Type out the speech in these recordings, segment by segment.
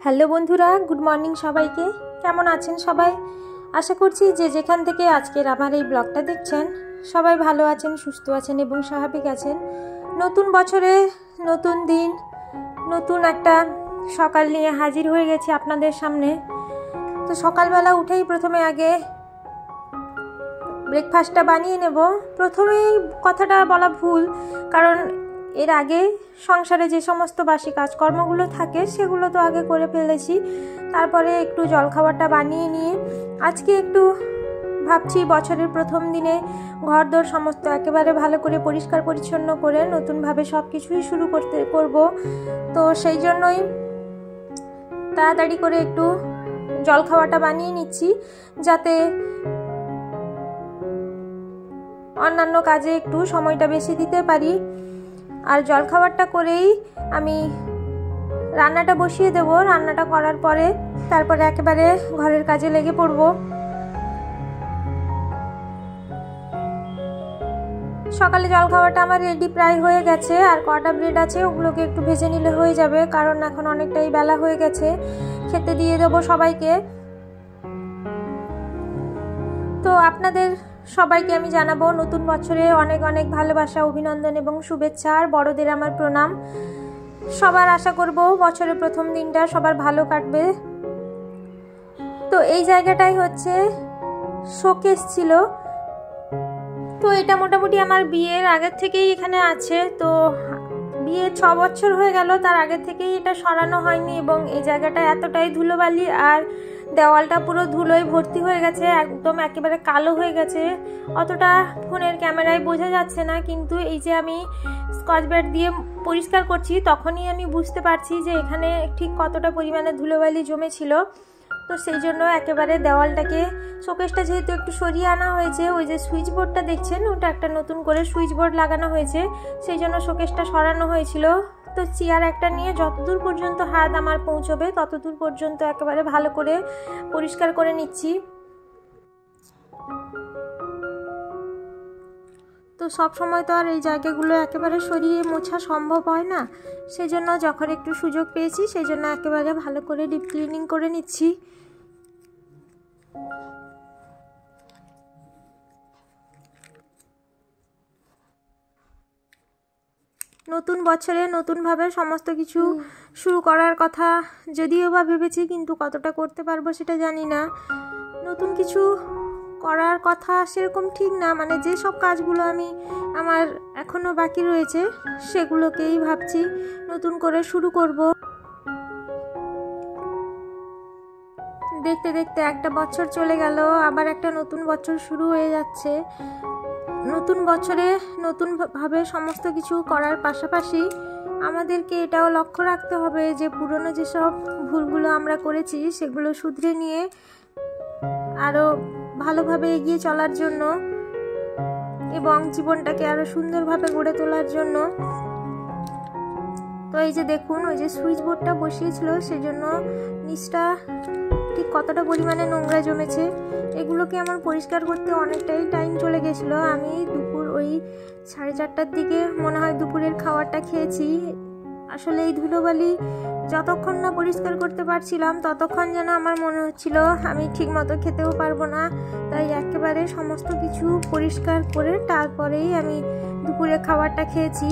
Hello বন্ধুরা, good morning সবাইকে। কেমন আছেন সবাই? আশা করছি যে যেখান থেকে আজকের আমার এই ব্লগটা দেখছেন সবাই ভালো আছেন, সুস্থ আছেন এবং স্বাভাবিক আছেন। নতুন বছরে নতুন দিন, নতুন একটা সকাল নিয়ে হাজির হয়ে গেছি আপনাদের সামনে। তো সকালবেলা উঠেই প্রথমে আগে ব্রেকফাস্টটা বানিয়ে নেব। প্রথমেই কথাটা বলা ভুল, কারণ এর আগে সংসারে যে সমস্ত বাসি কাজকর্মগুলো থাকে সেগুলো তো আগে করে ফেলেছি। তারপরে একটু জলখাবারটা বানিয়ে নিয়ে আজকে একটু ভাবছি বছরের প্রথম দিনে ঘরদোর সমস্ত একেবারে ভালো করে পরিষ্কার পরিচ্ছন্ন করে নতুনভাবে সব কিছুই শুরু করব। তো সেই জন্যই তাড়াতাড়ি করে একটু জলখাবারটা বানিয়ে নিচ্ছি, যাতে অন্যান্য কাজে একটু সময়টা বেশি দিতে পারি। আর জলখাবারটা করেই আমি রান্নাটা বসিয়ে দেব। রান্নাটা করার পরে তারপরে একেবারে ঘরের কাজে লেগে পড়ব। সকালে জলখাবারটা আমার রেডি প্রায় হয়ে গেছে, আর কটা ব্রেড আছে ওগুলোকে একটু ভেজে নিলে হয়ে যাবে, কারণ এখন অনেকটাই বেলা হয়ে গেছে, খেতে দিয়ে দেবো সবাইকে। তো আপনাদের সবাইকে আমি জানাবো নতুন বছরে অনেক অনেক ভালোবাসা, অভিনন্দন এবং শুভেচ্ছা, আর বড়দের আমার প্রণাম। সবার আশা করব বছরের প্রথম দিনটা সবার ভালো কাটবে। তো এই জায়গাটাই হচ্ছে শোকেস ছিল। তো এটা মোটামুটি আমার বিয়ের আগের থেকেই এখানে আছে। তো বিয়ে 6 বছর হয়ে গেল, তার আগের থেকেই এটা সরানো হয়নি, এবং এই জায়গাটা এতটাই ধুলোবালি আর দেওয়ালটা পুরো ধুলোয় ভর্তি হয়ে গেছে, একদম একেবারে কালো হয়ে গেছে। অতটা ফোনের ক্যামেরায় বোঝা যাচ্ছে না, কিন্তু এই যে আমি স্কচ ব্রাইট দিয়ে পরিষ্কার করছি তখনই আমি বুঝতে পারছি যে এখানে ঠিক কতটা পরিমাণে ধুলোবালি জমেছিল। তো সেই জন্য একেবারে দেওয়ালটাকে, শোকেসটা যেহেতু একটু সরিয়ে আনা হয়েছে, ওই যে সুইচ বোর্ডটা দেখছেন ওটা একটা নতুন করে সুইচ বোর্ড লাগানো হয়েছে, সেই জন্য শোকেসটা সরানো হয়েছিল। তো চেয়ার একটা নিয়ে যতদূর পর্যন্ত হাত আমার পৌঁছবে ততদূর পর্যন্ত একেবারে ভালো করে পরিষ্কার করে নিচ্ছি। তো সব সময় তো আর এই জায়গাগুলো একেবারে সরিয়ে মোছা সম্ভব হয় না, সেই জন্য যখন একটু সুযোগ পেয়েছি সেই জন্য একেবারে ভালো করে ডিপ ক্লিনিং করে নিচ্ছি। নতুন বছরে নতুনভাবে সমস্ত কিছু শুরু করার কথা যদিও বা ভেবেছি, কিন্তু কতটা করতে পারবো সেটা জানি না। নতুন কিছু করার কথা সেরকম ঠিক না, মানে যে সব কাজগুলো আমার এখনো বাকি রয়েছে সেগুলোকেই ভাবছি নতুন করে শুরু করব। দেখতে দেখতে একটা বছর চলে গেল, আবার একটা নতুন বছর শুরু হয়ে যাচ্ছে। নতুন বছরে নতুনভাবে সমস্ত কিছু করার পাশাপাশি আমাদেরকে এটাও লক্ষ্য রাখতে হবে যে পুরনো যেসব ভুলগুলো আমরা করেছি সেগুলো শুধরে নিয়ে আরও ভালোভাবে এগিয়ে চলার জন্য এবং জীবনটাকে আরও সুন্দরভাবে গড়ে তোলার জন্য। তো এই যে দেখুন, ওই যে সুইচ বোর্ডটা বসিয়েছিল সেজন্য নিচটা ঠিক কতটা পরিমাণে নোংরা জমেছে। এগুলোকে আমার পরিষ্কার করতে অনেকটাই টাইম চলে গেছিলো। আমি দুপুর ওই 4:30টার দিকে মনে হয় দুপুরের খাবারটা খেয়েছি। আসলে এই ধুলোবালি যতক্ষণ না পরিষ্কার করতে পারছিলাম ততক্ষণ যেন আমার মনে হচ্ছিল আমি ঠিক মতো খেতেও পারবো না, তাই একেবারে সমস্ত কিছু পরিষ্কার করে তারপরেই আমি দুপুরের খাবারটা খেয়েছি।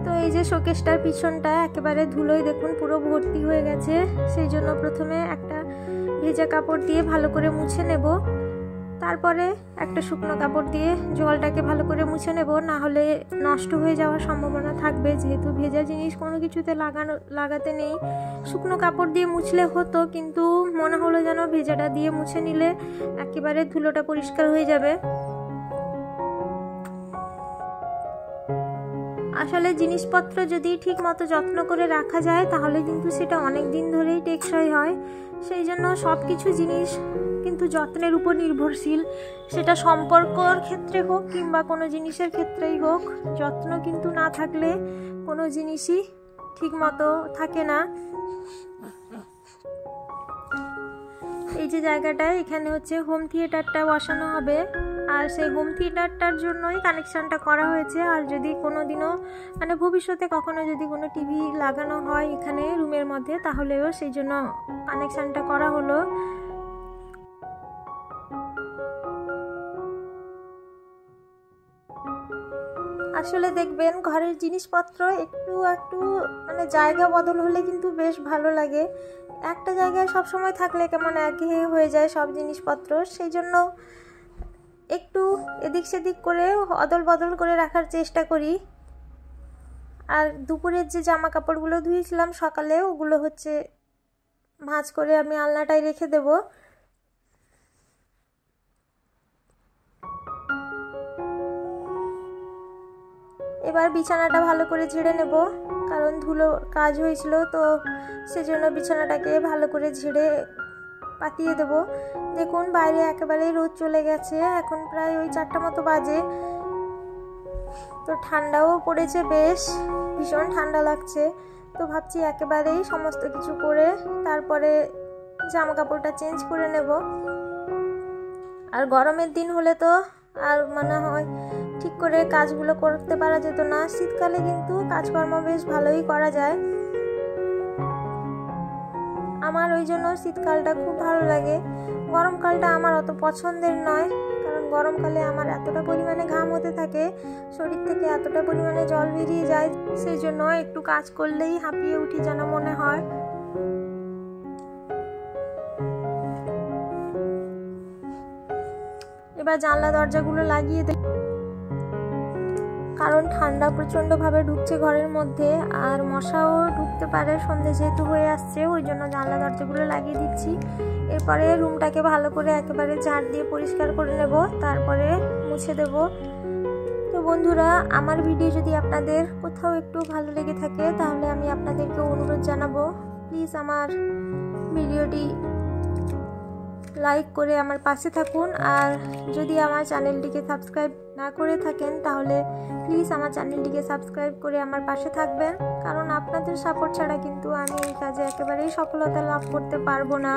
তো এই যে শোকেসটার পিছনটা একেবারে ধুলোয় দেখুন পুরো ভর্তি হয়ে গেছে, সেই জন্য প্রথমে একটা ভেজা কাপড় দিয়ে ভালো করে মুছে নেব, তারপরে একটা শুকনো কাপড় দিয়ে জলটাকে ভালো করে মুছে নেব, না হলে নষ্ট হয়ে যাওয়ার সম্ভাবনা থাকবে। যেহেতু ভেজা জিনিস কোনো কিছুতে লাগাতে নেই, শুকনো কাপড় দিয়ে মুছলে হতো, কিন্তু মনে হলো যেন ভেজাটা দিয়ে মুছে নিলে একেবারে ধুলোটা পরিষ্কার হয়ে যাবে। আসলে জিনিসপত্র যদি ঠিক মতো যত্ন করে রাখা যায় তাহলে কিন্তু সেটা অনেক দিন ধরেই টেকসই হয়। সেই জন্য সব কিছু জিনিস কিন্তু যত্নের উপর নির্ভরশীল, সেটা সম্পর্কর ক্ষেত্রে হোক কিংবা কোনো জিনিসের ক্ষেত্রেই হোক, যত্ন কিন্তু না থাকলে কোনো জিনিসই ঠিক মতো থাকে না। এই যে জায়গাটা, এখানে হচ্ছে হোম থিয়েটারটা বসানো হবে, আর সেই হোম থিয়েটারটার জন্যই কানেকশানটা করা হয়েছে। আর যদি কোনো দিনও মানে ভবিষ্যতে কখনো যদি কোনো টিভি লাগানো হয় এখানে রুমের মধ্যে, তাহলেও সেই জন্য কানেকশানটা করা হলো। আসলে দেখবেন ঘরের জিনিসপত্র একটু একটু মানে জায়গা বদল হলে কিন্তু বেশ ভালো লাগে। একটা জায়গায় সব সময় থাকলে কেমন একঘেয়ে হয়ে যায় সব জিনিসপত্র, সেই জন্য একটু এদিক সেদিক করে অদল বদল করে রাখার চেষ্টা করি। আর দুপুরের যে জামা কাপড়গুলো ধুয়েছিলাম সকালে, ওগুলো হচ্ছে ভাঁজ করে আমি আলনাটায় রেখে দেব। এবার বিছানাটা ভালো করে ঝেড়ে নেব, কারণ ধুলো কাজ হয়েছিল, তো সেজন্য বিছানাটাকে ভালো করে ঝেড়ে পাতিয়ে দেব। দেখুন বাইরে একেবারেই রোদ চলে গেছে, এখন প্রায় ওই 4টা মতো বাজে। তো ঠান্ডাও পড়েছে, বেশ ভীষণ ঠান্ডা লাগছে। তো ভাবছি একেবারেই সমস্ত কিছু করে তারপরে জামা কাপড়টা চেঞ্জ করে নেব। আর গরমের দিন হলে তো আর মনে হয় ঠিক করে কাজগুলো করতে পারা যেত না। শীতকালে কিন্তু কাজকর্ম বেশ ভালোই করা যায়। আমার ওই জন্য শীতকালটা খুব ভালো লাগে। গরমকালটা আমার অত পছন্দের নয়, কারণ গরমকালে আমার এতটা পরিমাণে ঘাম হতে থাকে, শরীর থেকে এতটা পরিমাণে জল বেরিয়ে যায়, সেই জন্য একটু কাজ করলেই হাঁপিয়ে উঠি যেন মনে হয়। এবার জানলা দরজাগুলো লাগিয়ে দেব, কারণ ঠান্ডা প্রচণ্ডভাবে ঢুকছে ঘরের মধ্যে, আর মশাও ঢুকতে পারে সন্ধ্যে যেহেতু হয়ে আসছে, ওই জন্য জানলা দরজাগুলো লাগিয়ে দিচ্ছি। এরপরে রুমটাকে ভালো করে একেবারে ঝাড় দিয়ে পরিষ্কার করে নেব, তারপরে মুছে দেব। তো বন্ধুরা, আমার ভিডিও যদি আপনাদের কোথাও একটু ভালো লেগে থাকে, তাহলে আমি আপনাদেরকে অনুরোধ জানাবো, প্লিজ আমার ভিডিওটি লাইক করে আমার পাশে থাকুন। আর যদি আমার চ্যানেলটিকে সাবস্ক্রাইব না করে থাকেন, তাহলে প্লিজ আমার চ্যানেলটিকে সাবস্ক্রাইব করে আমার পাশে থাকবেন, কারণ আপনাদের সাপোর্ট ছাড়া কিন্তু আমি এই কাজে একেবারেই সফলতা লাভ করতে পারবো না।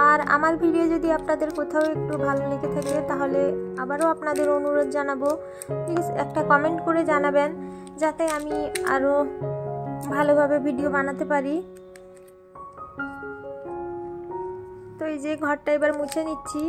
আর আমার ভিডিও যদি আপনাদের কোথাও একটু ভালো লেগে থাকে, তাহলে আবারও আপনাদের অনুরোধ জানাবো, প্লিজ একটা কমেন্ট করে জানাবেন, যাতে আমি আরও ভালোভাবে ভিডিও বানাতে পারি। তো এই যে ঘরটা এবার মুছে নিচ্ছি।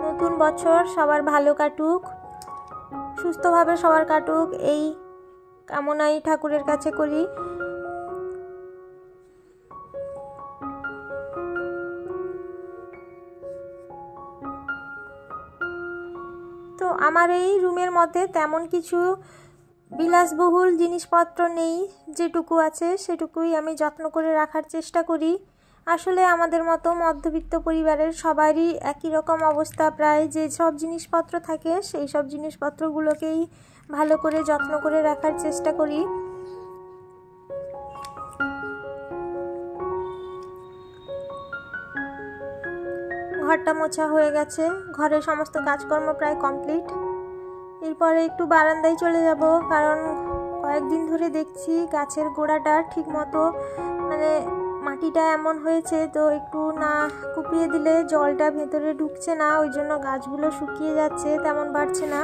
নতুন বছর সবার ভালো কাটুক, সুস্থভাবে সবার কাটুক, এই কামনাই ঠাকুরের কাছে করি। তো আমার এই রুমের মধ্যে তেমন কিছু বিলাসবহুল জিনিসপত্র নেই, যেটুকু আছে সেটুকুই আমি যত্ন করে রাখার চেষ্টা করি। আসলে আমাদের মতো মধ্যবিত্ত পরিবারের সবারই একই রকম অবস্থা প্রায়, যে সব জিনিসপত্র থাকে সেই সব জিনিসপত্রগুলোকেই ভালো করে যত্ন করে রাখার চেষ্টা করি। ঘরটা মোছা হয়ে গেছে, ঘরের সমস্ত কাজকর্ম প্রায় কমপ্লিট। এরপরে একটু বারান্দায় চলে যাব, কারণ কয়েকদিন ধরে দেখছি গাছের গোড়াটা ঠিক মতো মানে মাটিটা এমন হয়েছে, তো একটু না কুপিয়ে দিলে জলটা ভেতরে ঢুকছে না, ওই জন্য গাছগুলো শুকিয়ে যাচ্ছে, তেমন বাড়ছে না।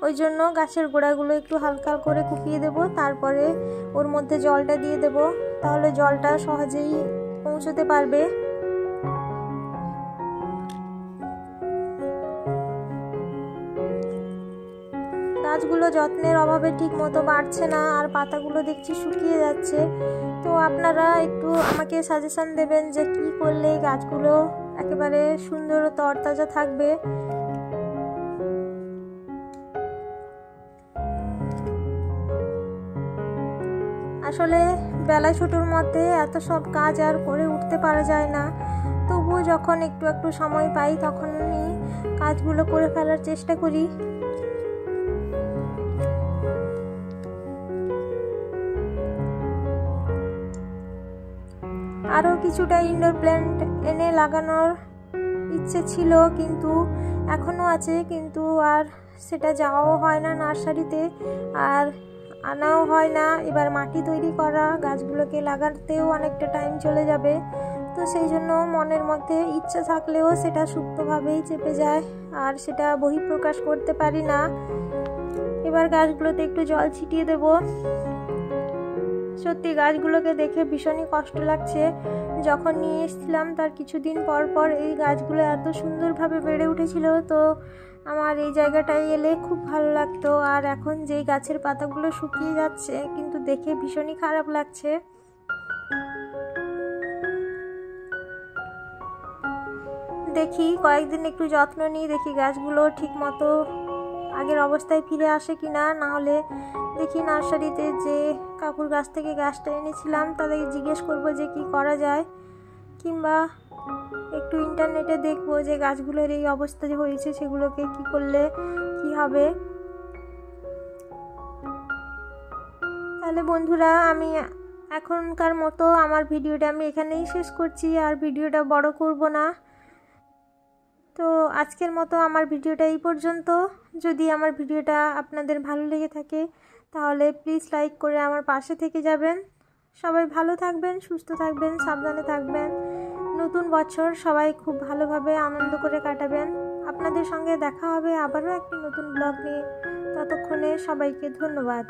ওই জন্য গাছের গোড়াগুলো একটু হালকা করে কুপিয়ে দেব, তারপরে ওর মধ্যে জলটা দিয়ে দেব, তাহলে জলটা সহজেই পৌঁছতে পারবে। গাছগুলো যত্নের অভাবে ঠিক মতো বাড়ছে না, আর পাতাগুলো দেখছি শুকিয়ে যাচ্ছে। তো আপনারা একটু আমাকে সাজেশন দেবেন যে কি করলে গাছগুলো একেবারে সুন্দর ও তরতাজা থাকবে। আসলে বেলা ছোটোর মধ্যে এত সব কাজ আর করে উঠতে পারা যায় না, তবুও যখন একটু একটু সময় পাই তখনই কাজগুলো করে ফেলার চেষ্টা করি। আরও কিছুটা ইনডোর প্ল্যান্ট এনে লাগানোর ইচ্ছে ছিল, কিন্তু এখনও আছে, কিন্তু আর সেটা যাওয়াও হয় না নার্সারিতে, আর আনাও হয় না। এবার মাটি তৈরি করা, গাছগুলোকে লাগাতেও অনেকটা টাইম চলে যাবে, তো সেই জন্য মনের মধ্যে ইচ্ছা থাকলেও সেটা সুপ্তভাবেই চেপে যায়, আর সেটা বহিঃপ্রকাশ করতে পারি না। এবার গাছগুলোতে একটু জল ছিটিয়ে দেব। সত্যি গাছগুলোকে দেখে ভীষণই কষ্ট লাগছে। যখন নিয়ে এসেছিলাম তার কিছুদিন পর পর এই গাছগুলো এত সুন্দরভাবে বেড়ে উঠেছিল, তো আমার এই জায়গাটায় এলে খুব ভালো লাগতো। আর এখন যেই গাছের পাতাগুলো শুকিয়ে যাচ্ছে, কিন্তু দেখে ভীষণই খারাপ লাগছে। দেখি কয়েকদিন একটু যত্ন নিই, দেখি গাছগুলো ঠিক মতো আগের অবস্থায় ফিরে আসে কিনা। না হলে দেখি নার্সারিতে যে কাকুর গাছ থেকে গাছটা এনেছিলাম তাদেরকে জিজ্ঞেস করবো যে কি করা যায়, কিংবা একটু ইন্টারনেটে দেখবো যে গাছগুলোর এই অবস্থা যে হয়েছে সেগুলোকে কি করলে কি হবে। তাহলে বন্ধুরা, আমি এখনকার মতো আমার ভিডিওটা আমি এখানেই শেষ করছি, আর ভিডিওটা বড় করব না। তো আজকের মতো আমার ভিডিওটা এই পর্যন্ত। যদি আমার ভিডিওটা আপনাদের ভালো লেগে থাকে তাহলে প্লিজ লাইক করে আমার পাশে থেকে যাবেন। সবাই ভালো থাকবেন, সুস্থ থাকবেন, সাবধানে থাকবেন। নতুন বছর সবাই খুব ভালোভাবে আনন্দ করে কাটাবেন। আপনাদের সঙ্গে দেখা হবে আবারও একটি নতুন ব্লগ নিয়ে। ততক্ষণে সবাইকে ধন্যবাদ।